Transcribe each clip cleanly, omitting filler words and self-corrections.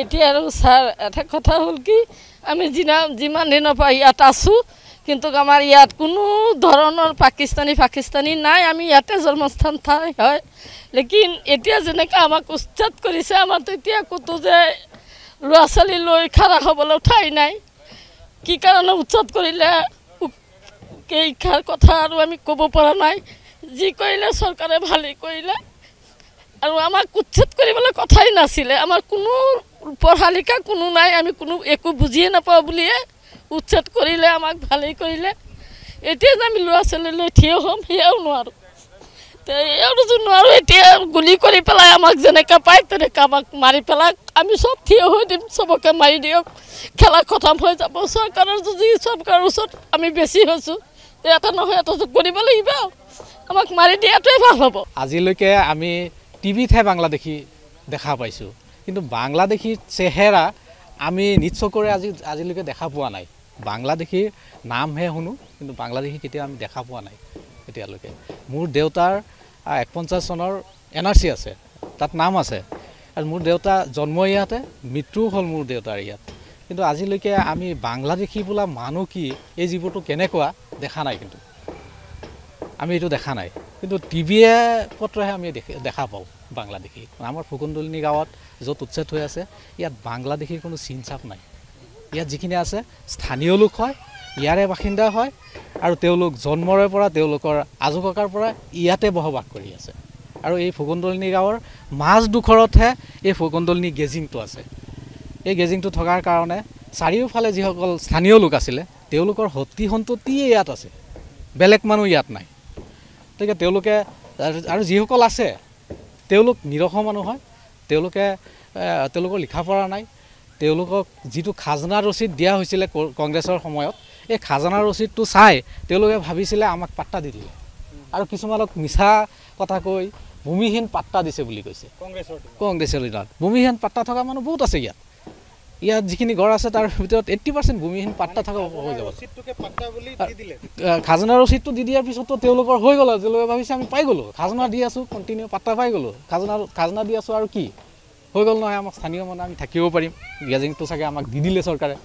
এতিয়া আৰু স্যাৰ এটা কথা হ'ল কি আমি যিমান দিনৰ পৰা ইয়াত আছোঁ কিন্তু আমাৰ ইয়াত কোনো ধৰণৰ পাকিস্তানী নাই আমি ইয়াতে জন্মস্থান ঠাই হয় লেকিন এতিয়া যেনেকৈ আমাক উচ্ছেদ কৰিছে আমাৰ তেতিয়া ক'তো যে ল'ৰা ছোৱালী লৈ খাৰা হ'বলৈ ঠাই নাই কি কাৰণে উচ্ছেদ কৰিলে কেইষাৰ কথা আৰু আমি ক'ব পৰা নাই যি কৰিলে চৰকাৰে ভালেই কৰিলে আৰু আমাক উচ্ছেদ কৰিবলৈ কথাই নাছিলে আমাৰ কোনো পঢ়া লিখা কোনো নাই আমি কোনো একো বুজিয়ে নাপাওঁ বুলিয়ে উচ্ছেদ কৰিলে আমাক ভালেই কৰিলে এতিয়া যে আমি ল'ৰা ছোৱালী লৈ থিয় হ'ম সেয়াও নোৱাৰোঁ নোৱাৰোঁ এতিয়া গুলি কৰি পেলাই আমাক যেনেকৈ পায় তেনেকৈ আমাক মাৰি পেলাই আমি চব থিয় হৈ দিম চবকে মাৰি দিয়ক খেলা খতম হৈ যাব চৰকাৰৰ যদি চৰকাৰৰ ওচৰত আমি বেছি হৈছোঁ এটা নহয় এটা কৰিব লাগিব আমাক মাৰি দিয়াটোৱে ভাল হ'ব আজিলৈকে আমি টিভিতহে বাংলাদেশী দেখা পাইছোঁ কিন্তু বাংলাদেশীৰ চেহেৰা আমি নিশ্চয়কৈ আজিলৈকে দেখা পোৱা নাই বাংলাদেশীৰ নামহে শুনো কিন্তু বাংলাদেশী কেতিয়াও আমি দেখা পোৱা নাই এতিয়ালৈকে মোৰ দেউতাৰ 51 চনৰ NRC আছে তাত নাম আছে আৰু মোৰ দেউতা জন্ম ইয়াতে মৃত্যু হ'ল মোৰ দেউতাৰ ইয়াত কিন্তু আজিলৈকে আমি বাংলাদেশী বোলা মানুহ কি এই জীৱটো কেনেকুৱা দেখা নাই কিন্তু আমি এইটো দেখা নাই কিন্তু টিভিয়ে পত্ৰহে আমি দেখা পাওঁ বাংলাদেশী আমাৰ ফুকনদলনি গাঁৱত য'ত উচ্ছেদ হৈ আছে ইয়াত বাংলাদেশীৰ কোনো চিন চাপ নাই ইয়াত যিখিনি আছে স্থানীয় লোক হয় ইয়াৰে বাসিন্দা হয় আৰু তেওঁলোক জন্মৰে পৰা তেওঁলোকৰ আজো ককাৰ পৰা ইয়াতে বসবাস কৰি আছে আৰু এই ফুকনদলনি গাঁৱৰ মাজডোখৰতহে এই ফুকনদলনি গেজিংটো আছে এই গেজিংটো থকাৰ কাৰণে চাৰিওফালে যিসকল স্থানীয় লোক আছিলে তেওঁলোকৰ সতি সন্ততিয়ে ইয়াত আছে বেলেগ মানুহ ইয়াত নাই গতিকে তেওঁলোকে আৰু যিসকল আছে তেওঁলোক নিৰহ মানুহ হয় তেওঁলোকৰ লিখা পঢ়া নাই তেওঁলোকক যিটো খাজনা ৰচিদ দিয়া হৈছিলে কংগ্ৰেছৰ সময়ত এই খাজনা ৰচিদটো চাই তেওঁলোকে ভাবিছিলে আমাক পাত্তা দি দিলে আৰু কিছুমানক মিছা কথা কৈ ভূমিহীন পাত্তা দিছে বুলি কৈছে কংগ্ৰেছৰ দিনত ভূমিহীন পাত্তা থকা মানুহ বহুত আছে ইয়াত যিখিনি ঘৰ আছে তাৰ ভিতৰত 80% ভূমিহীন পাত্তা থকা হৈ যাব খাজনা ৰচিদটো দি দিয়াৰ পিছতো তেওঁলোকৰ হৈ গ'ল তেওঁলোকে ভাবিছে আমি পাই গ'লোঁ খাজনা দি আছোঁ কণ্টিনিউ পাত্তা পাই গ'লোঁ খাজনা দি আছোঁ আৰু কি হৈ গ'ল নহয় আমাক স্থানীয় মানুহ আমি থাকিব পাৰিম গেজিংটো চাগে আমাক দি দিলে চৰকাৰে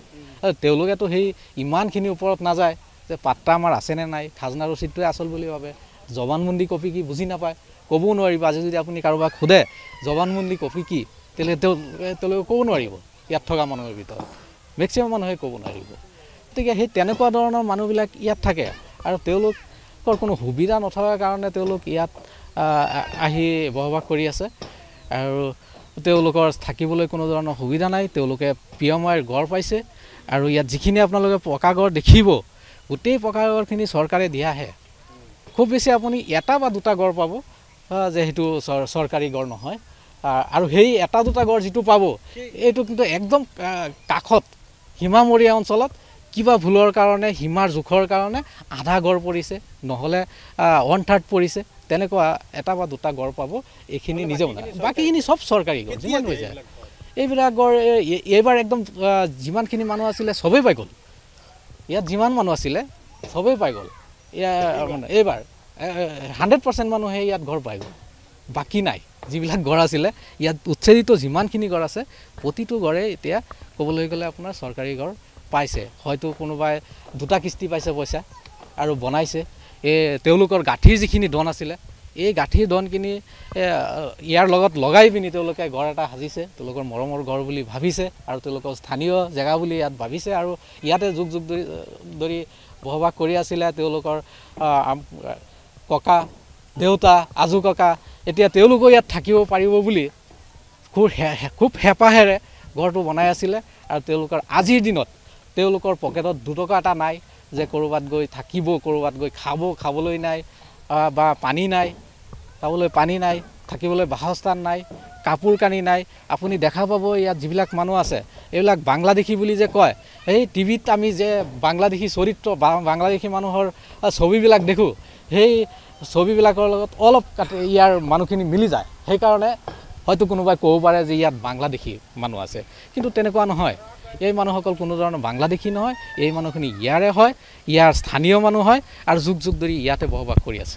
তেওঁলোকেতো সেই ইমানখিনি ওপৰত নাযায় যে পাত্তা আমাৰ আছেনে নাই খাজনা ৰচিদটোৱে আচল বুলি ভাবে জবানবন্দী কপি কি বুজি নাপায় ক'বও নোৱাৰিব আজি যদি আপুনি কাৰোবাক সোধে জবানবন্দী কপি কি তেওঁলোকে ক'ব নোৱাৰিব ইয়াত থকা মানুহৰ ভিতৰত মেক্সিমাম মানুহে ক'ব নোৱাৰিব গতিকে সেই তেনেকুৱা ধৰণৰ মানুহবিলাক ইয়াত থাকে আৰু তেওঁলোকৰ কোনো সুবিধা নথকাৰ কাৰণে তেওঁলোক ইয়াত আহি বসবাস কৰি আছে আৰু তেওঁলোকৰ থাকিবলৈ কোনো ধৰণৰ সুবিধা নাই তেওঁলোকে পিয়মাইৰ ঘৰ পাইছে আৰু ইয়াত যিখিনি আপোনালোকে পকা ঘৰ দেখিব গোটেই পকা ঘৰখিনি চৰকাৰে দিয়াহে খুব বেছি আপুনি এটা বা দুটা ঘৰ পাব যে সেইটো চৰকাৰী ঘৰ নহয় আৰু সেই এটা দুটা ঘৰ যিটো পাব এইটো কিন্তু একদম কাষত সীমামূৰীয়া অঞ্চলত কিবা ভুলৰ কাৰণে সীমাৰ জোখৰ কাৰণে আধা ঘৰ পৰিছে নহ'লে 1/3 পৰিছে তেনেকুৱা এটা বা দুটা ঘৰ পাব এইখিনি নিজেও নাই বাকীখিনি চব চৰকাৰী ঘৰ যিমান হৈ যায় এইবিলাক ঘৰ এইবাৰ একদম যিমানখিনি মানুহ আছিলে চবেই পাই গ'ল ইয়াত যিমান মানুহ আছিলে চবেই পাই গ'ল মানে এইবাৰ 100% মানুহে ইয়াত ঘৰ পাই গ'ল বাকী নাই যিবিলাক ঘৰ আছিলে ইয়াত উচ্ছেদিত যিমানখিনি ঘৰ আছে প্ৰতিটো ঘৰে এতিয়া ক'বলৈ গ'লে আপোনাৰ চৰকাৰী ঘৰ পাইছে হয়তো কোনোবাই দুটা কিস্তি পাইছে পইচা আৰু বনাইছে তেওঁলোকৰ গাঁঠিৰ যিখিনি ধন আছিলে এই গাঁঠিৰ ধনখিনি ইয়াৰ লগত লগাই পিনি তেওঁলোকে ঘৰ এটা সাজিছে তেওঁলোকৰ মৰমৰ ঘৰ বুলি ভাবিছে আৰু তেওঁলোকৰ স্থানীয় জেগা বুলি ইয়াত ভাবিছে আৰু ইয়াতে যুগ যুগ ধৰি বসবাস কৰি আছিলে তেওঁলোকৰ ককা দেউতা আজু ককা এতিয়া তেওঁলোকো ইয়াত থাকিব পাৰিব বুলি খুব হেঁপাহেৰে ঘৰটো বনাই আছিলে আৰু তেওঁলোকৰ আজিৰ দিনত তেওঁলোকৰ পকেটত 2 টকা এটা নাই যে ক'ৰবাত গৈ থাকিব ক'ৰবাত গৈ খাবলৈ নাই বা পানী নাই খাবলৈ পানী নাই থাকিবলৈ বাসস্থান নাই কাপোৰ কানি নাই আপুনি দেখা পাব ইয়াত যিবিলাক মানুহ আছে এইবিলাক বাংলাদেশী বুলি যে কয় এই টিভিত আমি যে বাংলাদেশী চৰিত্ৰ বাংলাদেশী মানুহৰ ছবিবিলাক দেখোঁ সেই ছবিবিলাকৰ লগত অলপ ইয়াৰ মানুহখিনি মিলি যায় সেইকাৰণে হয়তো কোনোবাই ক'ব পাৰে যে ইয়াত বাংলাদেশী মানুহ আছে কিন্তু তেনেকুৱা নহয় এই মানুহসকল কোনো ধৰণৰ বাংলাদেশী নহয় এই মানুহখিনি ইয়াৰে হয় ইয়াৰ স্থানীয় মানুহ হয় আৰু যুগ যুগ ধৰি ইয়াতে বসবাস কৰি আছে